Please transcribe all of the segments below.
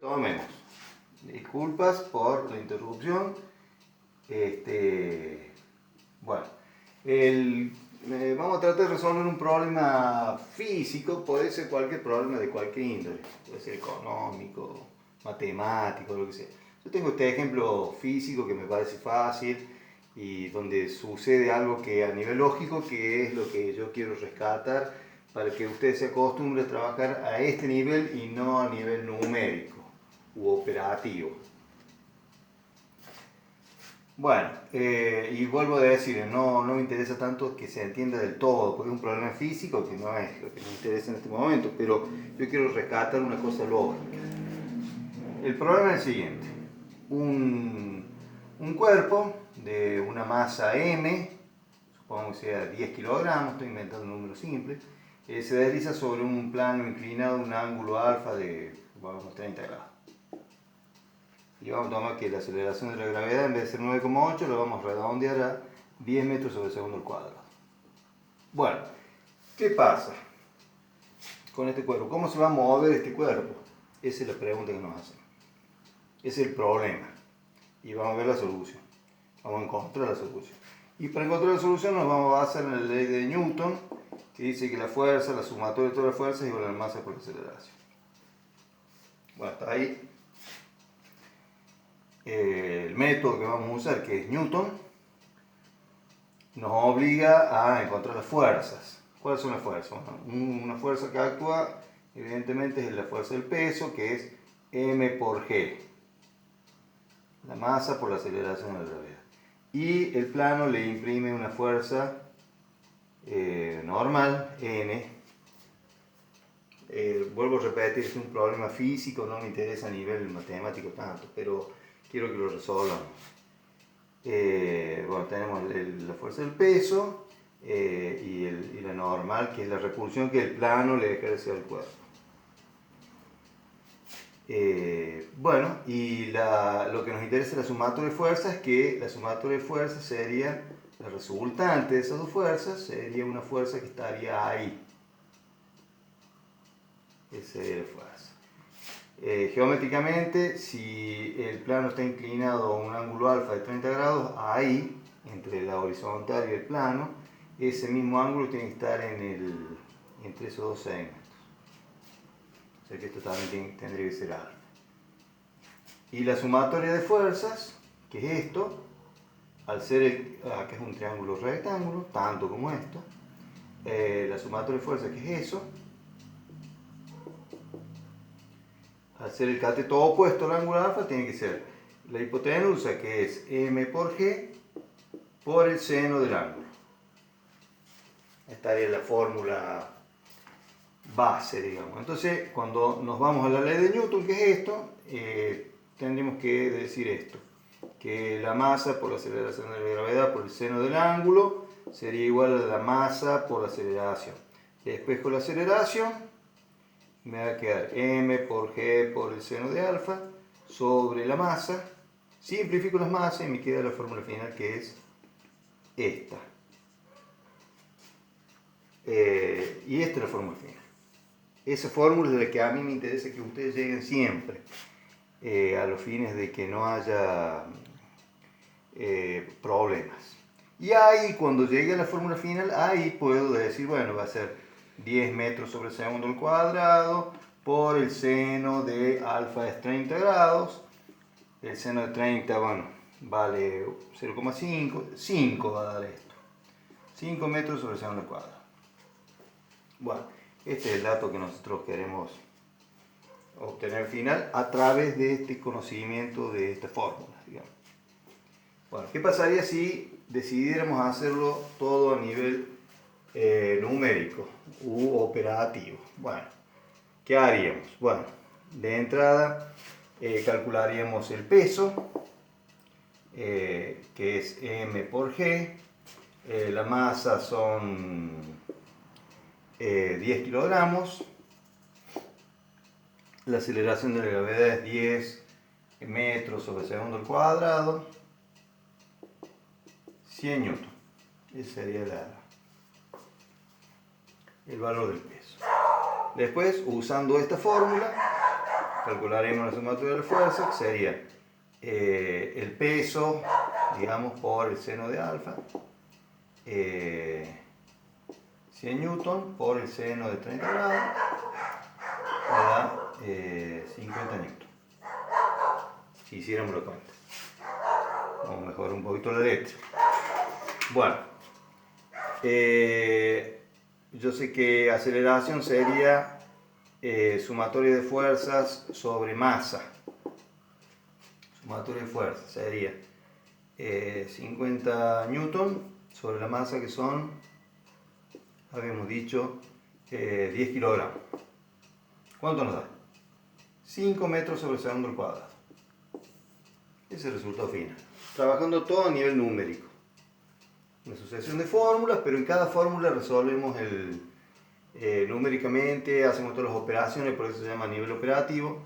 Tomemos. Disculpas por la interrupción. Bueno, vamos a tratar de resolver un problema físico. Puede ser cualquier problema de cualquier índole. Puede ser económico, matemático, lo que sea. Yo tengo este ejemplo físico que me parece fácil y donde sucede algo que a nivel lógico, que es lo que yo quiero rescatar para que usted se acostumbre a trabajar a este nivel y no a nivel numérico u operativo. Bueno, y vuelvo a decir, no me interesa tanto que se entienda del todo, porque es un problema físico que no es lo que me interesa en este momento, pero yo quiero rescatar una cosa lógica. El problema es el siguiente: un cuerpo de una masa m, supongamos que sea 10 kilogramos, estoy inventando un número simple, se desliza sobre un plano inclinado a un ángulo alfa de, supongamos, 30 grados. Y vamos a tomar que la aceleración de la gravedad, en vez de ser 9,8, lo vamos a redondear a 10 metros sobre segundo al cuadrado. Bueno, ¿qué pasa con este cuerpo? ¿Cómo se va a mover este cuerpo? Esa es la pregunta que nos hacen. Ese es el problema. Y vamos a ver la solución. Vamos a encontrar la solución. Y para encontrar la solución nos vamos a basar en la ley de Newton, que dice que la fuerza, la sumatoria de todas las fuerzas es igual a la masa por la aceleración. Bueno, hasta ahí. El método que vamos a usar, que es Newton, nos obliga a encontrar las fuerzas. ¿Cuáles son las fuerzas? Bueno, una fuerza que actúa, evidentemente, es la fuerza del peso, que es m por g. La masa por la aceleración de la gravedad. Y el plano le imprime una fuerza normal, n. Vuelvo a repetir, es un problema físico, no me interesa a nivel matemático tanto, pero quiero que lo resolvamos. Bueno, tenemos la fuerza del peso y la normal, que es la repulsión que el plano le ejerce al cuerpo. Bueno, y lo que nos interesa es la sumatoria de fuerzas, que la sumatoria de fuerzas sería la resultante de esas dos fuerzas, sería una fuerza que estaría ahí. Esa sería la fuerza. Geométricamente, si el plano está inclinado a un ángulo alfa de 30 grados, ahí, entre la horizontal y el plano, ese mismo ángulo tiene que estar entre esos dos segmentos. O sea que esto también tendría que ser alfa. Y la sumatoria de fuerzas, que es esto, al ser acá es un triángulo rectángulo, tanto como esto, la sumatoria de fuerzas, que es eso, al ser el cateto opuesto al ángulo alfa, tiene que ser la hipotenusa, que es m por g, por el seno del ángulo. Esta es la fórmula base, digamos. Entonces, cuando nos vamos a la ley de Newton, que es esto, tendremos que decir esto, que la masa por la aceleración de la gravedad por el seno del ángulo sería igual a la masa por la aceleración. Después, con la aceleración, me va a quedar m por g por el seno de alfa sobre la masa. Simplifico las masas y me queda la fórmula final, que es esta. Y esta es la fórmula final. Esa fórmula es la que a mí me interesa que ustedes lleguen siempre, a los fines de que no haya problemas. Y ahí, cuando llegue a la fórmula final, ahí puedo decir, bueno, va a ser 10 metros sobre segundo al cuadrado por el seno de alfa es 30 grados. El seno de 30, bueno, vale 0,5, 5 va a dar esto. 5 metros sobre segundo al cuadrado. Bueno, este es el dato que nosotros queremos obtener al final a través de este conocimiento de esta fórmula, digamos. Bueno, ¿qué pasaría si decidiéramos hacerlo todo a nivel numérico u operativo? Bueno, ¿qué haríamos? Bueno, de entrada calcularíamos el peso, que es m por g. La masa son 10 kilogramos. La aceleración de la gravedad es 10 metros sobre segundo al cuadrado. 100 newton. Ese sería el valor del peso. Después, usando esta fórmula, calcularemos la sumatoria de la fuerza, que sería el peso, digamos, por el seno de alfa, 100 newton por el seno de 30 grados, me da 50 newton, si hiciéramos la cuenta. Vamos a mejorar un poquito la letra. Bueno, yo sé que aceleración sería sumatoria de fuerzas sobre masa. Sumatoria de fuerzas sería 50 newton sobre la masa, que son, habíamos dicho, 10 kilogramos. ¿Cuánto nos da? 5 metros sobre segundo al cuadrado. Ese es el resultado final. Trabajando todo a nivel numérico. Una sucesión de fórmulas, pero en cada fórmula resolvemos numéricamente, hacemos todas las operaciones, por eso se llama nivel operativo.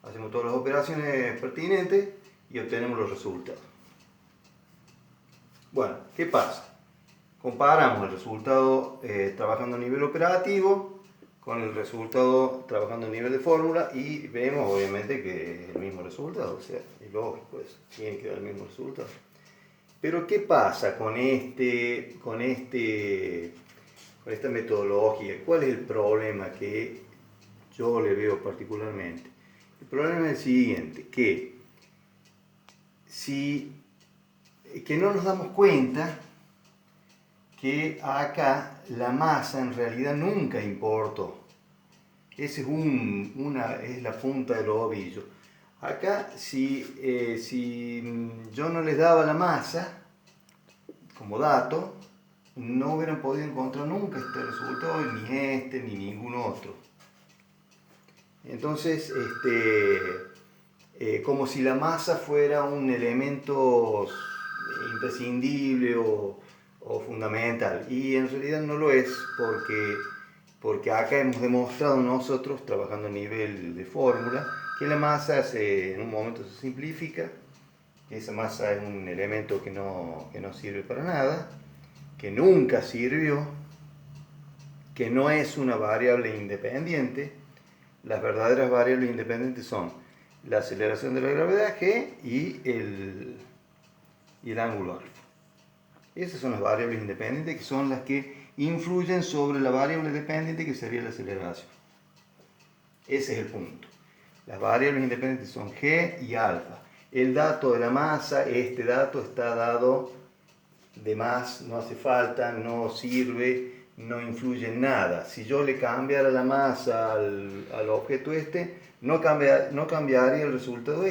Hacemos todas las operaciones pertinentes y obtenemos los resultados. Bueno, ¿qué pasa? Comparamos el resultado trabajando a nivel operativo con el resultado trabajando a nivel de fórmula y vemos obviamente que es el mismo resultado, o sea, es lógico, tiene que dar el mismo resultado. Pero ¿qué pasa con esta metodología? ¿Cuál es el problema que yo le veo particularmente? El problema es el siguiente, que no nos damos cuenta que acá la masa en realidad nunca importó. Esa es la punta del ovillo. Acá, si yo no les daba la masa como dato, no hubieran podido encontrar nunca este resultado, ni este, ni ningún otro. Entonces, como si la masa fuera un elemento imprescindible o fundamental, y en realidad no lo es, porque acá hemos demostrado nosotros, trabajando a nivel de fórmula, que la masa en un momento se simplifica, que esa masa es un elemento que no sirve para nada, que nunca sirvió, que no es una variable independiente. Las verdaderas variables independientes son la aceleración de la gravedad G y el ángulo alfa. Esas son las variables independientes, que son las que influyen sobre la variable dependiente, que sería la aceleración. Ese es el punto. Las variables independientes son G y alfa. El dato de la masa, este dato está dado de más, no hace falta, no sirve, no influye en nada. Si yo le cambiara la masa al objeto no cambiaría el resultado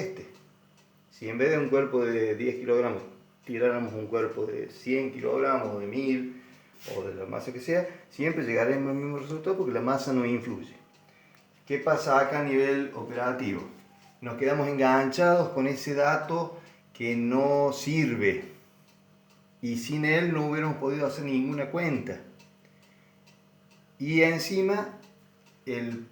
Si en vez de un cuerpo de 10 kilogramos tiráramos un cuerpo de 100 kilogramos, o de 1000, o de la masa que sea, siempre llegaremos al mismo resultado porque la masa no influye. ¿Qué pasa acá a nivel operativo? Nos quedamos enganchados con ese dato que no sirve y sin él no hubiéramos podido hacer ninguna cuenta. Y encima, el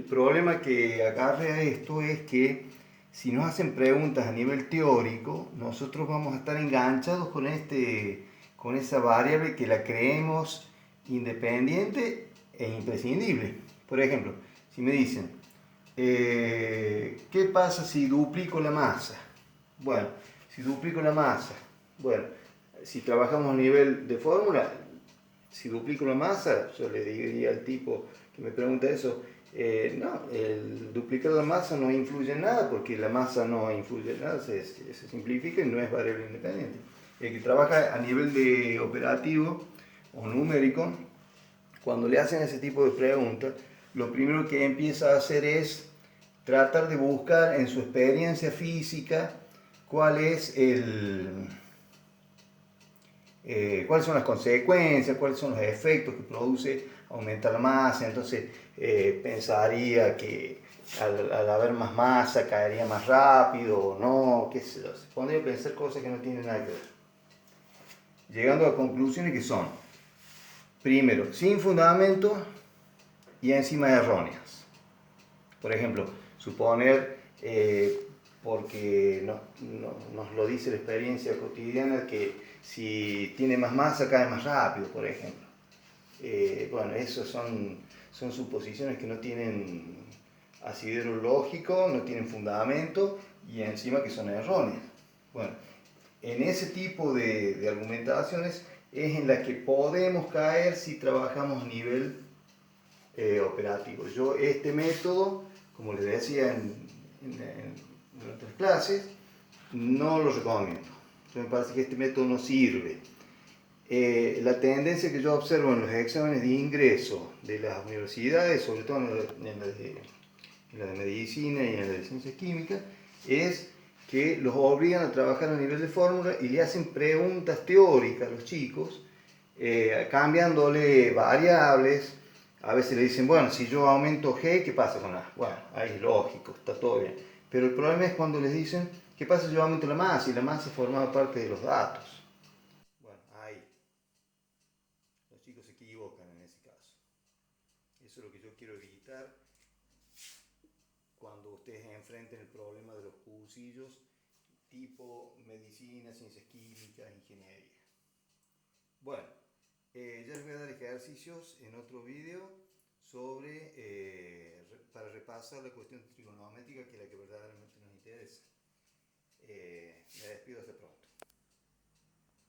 problema que acarrea esto es que si nos hacen preguntas a nivel teórico, nosotros vamos a estar enganchados con esa variable que la creemos independiente e imprescindible. Por ejemplo, si me dicen, ¿qué pasa si duplico la masa? Bueno, si duplico la masa, si trabajamos a nivel de fórmula, si duplico la masa, yo le diría al tipo que me pregunta eso, no, el duplicar la masa no influye en nada, porque la masa no influye en nada, se simplifica y no es variable independiente. El que trabaja a nivel de operativo o numérico, cuando le hacen ese tipo de preguntas, lo primero que empieza a hacer es tratar de buscar en su experiencia física cuáles son las consecuencias, cuáles son los efectos que produce aumentar la masa. Entonces pensaría que al haber más masa caería más rápido o no, qué sé yo. Se pondría a pensar cosas que no tienen nada que ver. Llegando a conclusiones que son, primero, sin fundamento y encima erróneas. Por ejemplo, suponer, porque nos lo dice la experiencia cotidiana, que si tiene más masa cae más rápido, por ejemplo. Esas son suposiciones que no tienen asidero lógico, no tienen fundamento y encima que son erróneas. Bueno, en ese tipo de argumentaciones es en la que podemos caer si trabajamos a nivel operativo. Yo este método, como les decía en otras clases, no lo recomiendo. Me parece que este método no sirve. La tendencia que yo observo en los exámenes de ingreso de las universidades, sobre todo en la de medicina y en la de ciencias químicas, es que los obligan a trabajar a nivel de fórmula y le hacen preguntas teóricas a los chicos, cambiándole variables. A veces le dicen, bueno, si yo aumento G, ¿qué pasa con A? Bueno, ahí es lógico, está todo bien. Pero el problema es cuando les dicen, ¿qué pasa si yo aumento la masa? Y la masa formaba parte de los datos. Bueno, ahí. Los chicos se equivocan en ese caso. Eso es lo que yo quiero evitar cuando ustedes enfrenten el problema de los cursillos tipo medicina, ciencias químicas, ingeniería. Bueno, ya les voy a dar ejercicios en otro video sobre, para repasar la cuestión trigonométrica, que es la que verdaderamente nos interesa. Me despido hasta